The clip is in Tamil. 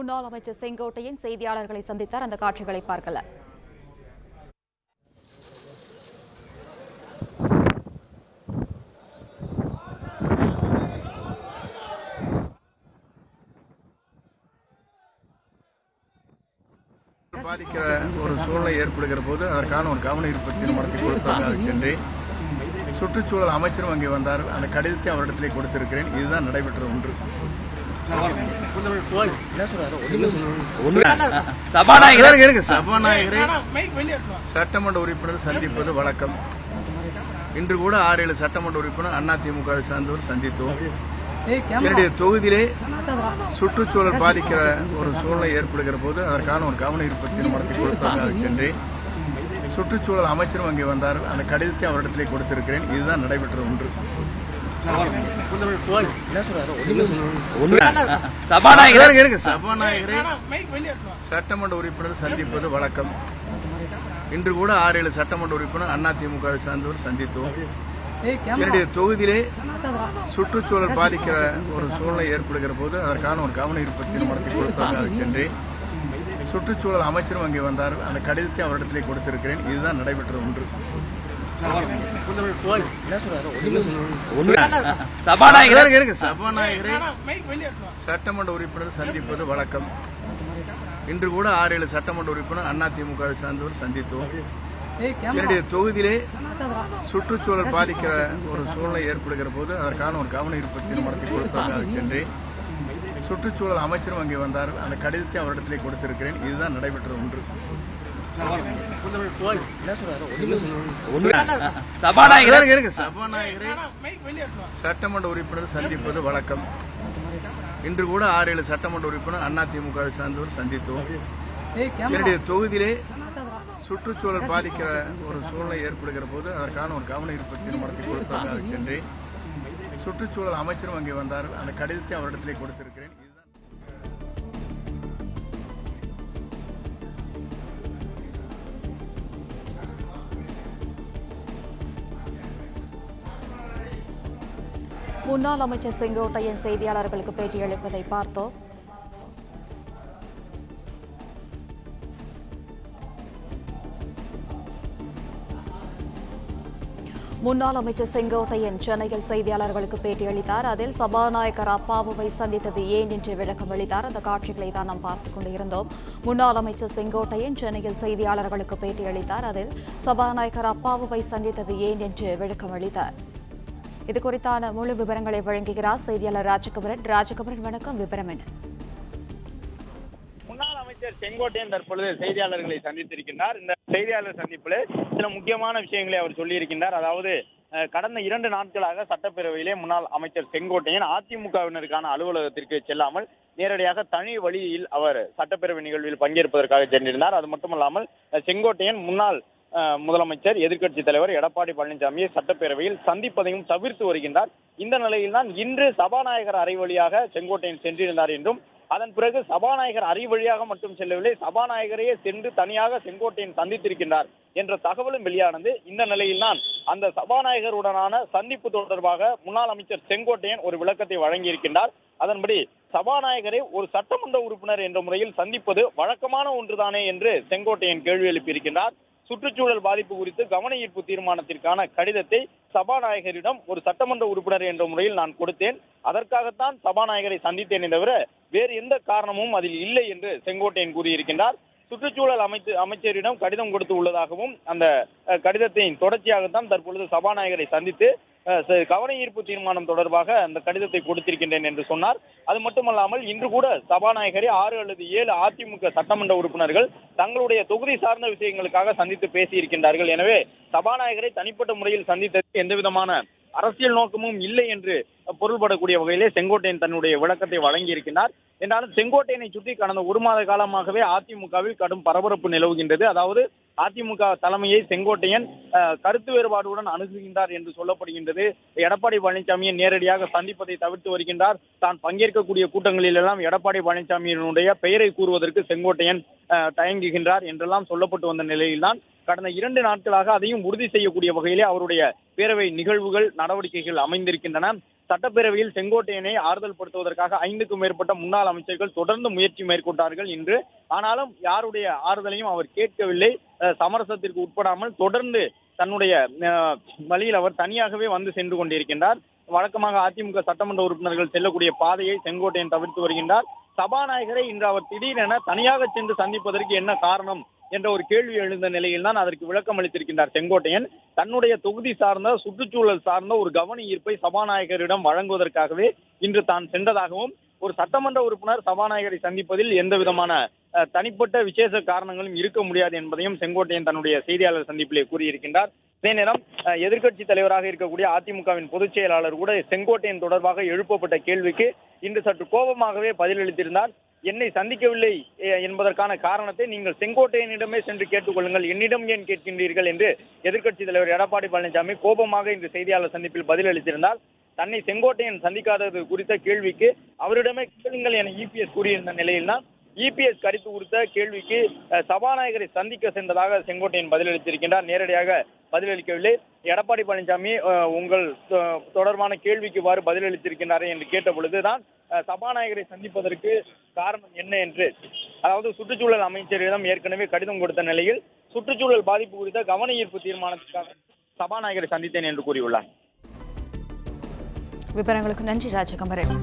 முன்னாள் அமைச்சர் செங்கோட்டையன் செய்தியாளர்களை சந்தித்தார். அந்த காட்சிகளை பார்க்கலாம். பாதிக்கிற ஒரு சூழ்நிலை ஏற்படுகிற போது அதற்கான ஒரு கவன ஈர்ப்பு தீர்மானத்தை கொடுப்பதற்காக சென்று சுற்றுச்சூழல் அமைச்சரும் அங்கே வந்தார். அந்த கடிதத்தை அவரிடத்திலே கொடுத்திருக்கிறேன். இதுதான் நடைபெற்ற ஒன்று. சபாநாயகரை சட்டமன்ற உறுப்பினர் சந்திப்பது வழக்கம். இன்று கூட 6-7 சட்டமன்ற உறுப்பினர் அதிமுகவை சார்ந்தவர் சந்தித்தோம். என்னுடைய தொகுதியிலே சுற்றுச்சூழல் பாதிக்கிற ஒரு சூழ்நிலை ஏற்படுகிற போது அதற்கான ஒரு கவன ஈர்ப்பு தீர்மானத்தை கொடுப்பதற்காக சென்று சுற்றுச்சூழல் அமைச்சரும் அங்கே வந்தார். அந்த கடிதத்தை அவரிடத்திலே கொடுத்திருக்கிறேன். இதுதான் நடைபெற்ற ஒன்று. சபாநாயகரை சட்டமன்ற உறுப்பினர் சந்திப்பது வழக்கம். இன்று கூட 6-7 சட்டமன்ற உறுப்பினர் அதிமுகவை சார்ந்தவர் சந்தித்தோம். என்னுடைய தொகுதியிலே சுற்றுச்சூழல் பாதிக்கிற ஒரு சூழ்நிலை ஏற்படுகிற போது அதற்கான ஒரு கவன ஈர்ப்பு தீர்மானத்தை கொடுப்பதற்காக சென்று சுற்றுச்சூழல் அமைச்சரும் அங்கே வந்தார். அந்த கடிதத்தை அவரிடத்திலே கொடுத்திருக்கிறேன். இதுதான் நடைபெற்ற ஒன்று. சபாநாயகரை சட்டமன்ற உறுப்பினர் சந்திப்பது வழக்கம். இன்று கூட 6-7 சட்டமன்ற உறுப்பினர் அதிமுகவை சார்ந்தவர் சந்தித்தோம். என்னுடைய தொகுதியிலே சுற்றுச்சூழல் பாதிக்கிற ஒரு சூழ்நிலை ஏற்படுகிற போது அதற்கான ஒரு கவன ஈர்ப்பு தீர்மானத்தை கொடுப்பதற்காக சென்று சுற்றுச்சூழல் அமைச்சரும் அங்கே வந்தார். அந்த கடிதத்தை அவரிடத்திலே கொடுத்திருக்கிறேன். இதுதான் நடைபெற்ற ஒன்று. சபாநாயகரை சட்டமன்ற உறுப்பினர் சந்திப்பது வழக்கம். இன்று கூட 6-7 சட்டமன்ற உறுப்பினர் அதிமுகவை சார்ந்தவர் சந்தித்தோம். என்னுடைய தொகுதியிலே சுற்றுச்சூழல் பாதிக்கிற ஒரு சூழ்நிலை ஏற்படுகிற போது அதற்கான ஒரு கவன ஈர்ப்பு தீர்மானத்தை கொடுப்பதற்காக சென்று சுற்றுச்சூழல் அமைச்சரும் அங்கே வந்தார். அந்த கடிதத்தை அவரிடத்திலே கொடுத்திருக்கிறேன். முன்னாள் அமைச்சர் செங்கோட்டையன் செய்தியாளர்களுக்கு பேட்டியளிப்பதை பார்த்தோம். முன்னாள் அமைச்சர் செங்கோட்டையன் சென்னையில் செய்தியாளர்களுக்கு பேட்டியளித்தார். அதில் சபாநாயகர் அப்பாவுவை சந்தித்தது ஏன் என்று விளக்கம் அளித்தார். அந்த காட்சிகளை தான் நாம் பார்த்துக் கொண்டிருந்தோம். முன்னாள் அமைச்சர் செங்கோட்டையன் சென்னையில் செய்தியாளர்களுக்கு பேட்டியளித்தார். அதில் சபாநாயகர் அப்பாவுவை சந்தித்தது ஏன் என்று விளக்கம் அளித்தார். இது குறித்தான முழு விவரங்களை வழங்குகிறார் செய்தியாளர் ராஜகுமரன். வணக்கம், விவரம் என்ன? முன்னாள் அமைச்சர் செங்கோட்டையன் தற்பொழுது செய்தியாளர்களை சந்தித்திருக்கின்றார். இந்த செய்தியாளர் சந்திப்பில் சில முக்கியமான விஷயங்களை அவர் சொல்லியிருக்கின்றார். அதாவது கடந்த 2 நாட்களாக சட்டப்பேரவையிலே முன்னாள் அமைச்சர் செங்கோட்டையன் அதிமுகவினருக்கான அலுவலகத்திற்கு செல்லாமல் நேரடியாக தனி வழியில் அவர் சட்டப்பேரவை நிகழ்வில் பங்கேற்பதற்காக சென்றிருந்தார். அது மட்டுமல்லாமல் செங்கோட்டையன் முன்னாள் முதலமைச்சர் எதிர்க்கட்சித் தலைவர் எடப்பாடி பழனிசாமியை சட்டப்பேரவையில் சந்திப்பதையும் தவிர்த்து வருகின்றார். இந்த நிலையில்தான் இன்று சபாநாயகர் அறை வழியாக செங்கோட்டையன் சென்றிருந்தார் என்றும், அதன் பிறகு சபாநாயகர் அறை வழியாக மட்டும் செல்லவில்லை, சபாநாயகரையே சென்று தனியாக செங்கோட்டையன் சந்தித்திருக்கின்றார் என்ற தகவலும் வெளியானது. இந்த நிலையில்தான் அந்த சபாநாயகருடனான சந்திப்பு தொடர்பாக முன்னாள் அமைச்சர் செங்கோட்டையன் ஒரு விளக்கத்தை வழங்கியிருக்கின்றார். அதன்படி சபாநாயகரை ஒரு சட்டமன்ற உறுப்பினர் என்ற முறையில் சந்திப்பது வழக்கமான ஒன்றுதானே என்று செங்கோட்டையன் கேள்வி எழுப்பியிருக்கின்றார். சுற்றுச்சூழல் பாதிப்பு குறித்து கவன ஈர்ப்பு தீர்மானத்திற்கான கடிதத்தை சபாநாயகரிடம் ஒரு சட்டமன்ற உறுப்பினர் என்ற முறையில் நான் கொடுத்தேன். அதற்காகத்தான் சபாநாயகரை சந்தித்தேனே தவிர வேறு எந்த காரணமும் அதில் இல்லை என்று செங்கோட்டையன் கூறியிருக்கின்றார். சுற்றுச்சூழல் அமைச்சரிடம் கடிதம் கொடுத்து உள்ளதாகவும், அந்த கடிதத்தின் தொடர்ச்சியாகத்தான் தற்பொழுது சபாநாயகரை சந்தித்து கவன ஈர்ப்பு தீர்மானம் தொடர்பாக அந்த கடிதத்தை கொடுத்திருக்கின்றேன் என்று சொன்னார். அது மட்டுமல்லாமல் இன்று கூட சபாநாயகரை 6 அல்லது 7 அதிமுக சட்டமன்ற உறுப்பினர்கள் தங்களுடைய தொகுதி சார்ந்த விஷயங்களுக்காக சந்தித்து பேசியிருக்கின்றார்கள். எனவே சபாநாயகரை தனிப்பட்ட முறையில் சந்தித்தது எந்தவிதமான அரசியல் நோக்கமும் இல்லை என்று பொருள்படக்கூடிய வகையிலே செங்கோட்டையன் தன்னுடைய விளக்கத்தை வழங்கி இருக்கின்றார். என்றாலும் செங்கோட்டையனை சுற்றி கடந்த 1 மாத காலமாகவே அதிமுகவில் கடும் பரபரப்பு நிலவுகின்றது. அதாவது அதிமுக தலைமையை செங்கோட்டையன் கருத்து வேறுபாடுடன் அணுகுகின்றார் என்று சொல்லப்படுகின்றது. எடப்பாடி பழனிசாமியை நேரடியாக சந்திப்பதை தவிர்த்து வருகின்றார். தான் பங்கேற்கக்கூடிய கூட்டங்களில் எல்லாம் எடப்பாடி பழனிசாமியினுடைய பெயரை கூறுவதற்கு செங்கோட்டையன் தயங்குகின்றார் என்றெல்லாம் சொல்லப்பட்டு வந்த நிலையில்தான் கடந்த 2 நாட்களாக அதையும் உறுதி செய்யக்கூடிய வகையிலே அவருடைய பேரவை நிகழ்வுகள் நடவடிக்கைகள் அமைந்திருக்கின்றன. சட்டப்பேரவையில் செங்கோட்டையனை ஆறுதல் படுத்துவதற்காக 5க்கும் மேற்பட்ட முன்னாள் அமைச்சர்கள் தொடர்ந்து முயற்சி மேற்கொண்டார்கள் இன்று. ஆனாலும் யாருடைய ஆறுதலையும் அவர் கேட்கவில்லை. சமரசத்திற்கு உட்படாமல் தொடர்ந்து தன்னுடைய வழியில் அவர் தனியாகவே வந்து சென்று கொண்டிருக்கின்றார். வழக்கமாக அதிமுக சட்டமன்ற உறுப்பினர்கள் செல்லக்கூடிய பாதையை செங்கோட்டையன் தவிர்த்து வருகின்றார். சபாநாயகரை இன்று அவர் திடீரென தனியாக சென்று சந்திப்பதற்கு என்ன காரணம் என்ற ஒரு கேள்வி எழுந்த நிலையில் தான் அதற்கு விளக்கம் அளித்திருக்கின்றார் செங்கோட்டையன். தன்னுடைய தொகுதி சார்ந்த சுற்றுச்சூழல் சார்ந்த ஒரு கவன ஈர்ப்பை சபாநாயகரிடம் வழங்குவதற்காகவே இன்று தான் சென்றதாகவும், ஒரு சட்டமன்ற உறுப்பினர் சபாநாயகரை சந்திப்பதில் எந்த விதமான தனிப்பட்ட விசேஷ காரணங்களும் இருக்க முடியாது என்பதையும் செங்கோட்டையன் தன்னுடைய செய்தியாளர் சந்திப்பிலே கூறியிருக்கின்றார். அதே நேரம் எதிர்க்கட்சி தலைவராக இருக்கக்கூடிய அதிமுகவின் பொதுச் செயலாளர் கூட செங்கோட்டையன் தொடர்பாக எழுப்பப்பட்ட கேள்விக்கு இன்று சற்று கோபமாகவே பதிலளித்திருந்தார். என்னை சந்திக்கவில்லை என்பதற்கான காரணத்தை நீங்கள் செங்கோட்டையனிடமே சென்று கேட்டுக்கொள்ளுங்கள், என்னிடம் ஏன் கேட்கின்றீர்கள் என்று எதிர்க்கட்சி தலைவர் எடப்பாடி பழனிசாமி கோபமாக இன்று செய்தியாளர் சந்திப்பில் பதிலளித்திருந்தார். தன்னை செங்கோட்டையன் சந்திக்காதது குறித்த கேள்விக்கு அவரிடமே கேளுங்கள் என இபிஎஸ் கூறியிருந்த நிலையில்தான் இபிஎஸ் கருத்து குறித்த கேள்விக்கு சபாநாயகரை சந்திக்க சென்றதாக செங்கோட்டையன் பதிலளித்திருக்கின்றார். நேரடியாக பதிலளிக்கவில்லை. எடப்பாடி பழனிசாமி உங்கள் தொடர்பான கேள்விக்கு இவ்வாறு பதிலளித்திருக்கின்றாரே என்று கேட்ட பொழுதுதான் சபாநாயகரை சந்திப்பதற்கு காரணம் என்ன என்று, அதாவது சுற்றுச்சூழல் அமைச்சரிடம் ஏற்கனவே கடிதம் கொடுத்த நிலையில் சுற்றுச்சூழல் பாதிப்பு குறித்த கவன ஈர்ப்பு தீர்மானத்திற்காக சபாநாயகரை சந்தித்தேன் என்று கூறியுள்ளார். விவரங்களுக்கு நன்றி ராஜகமரன்.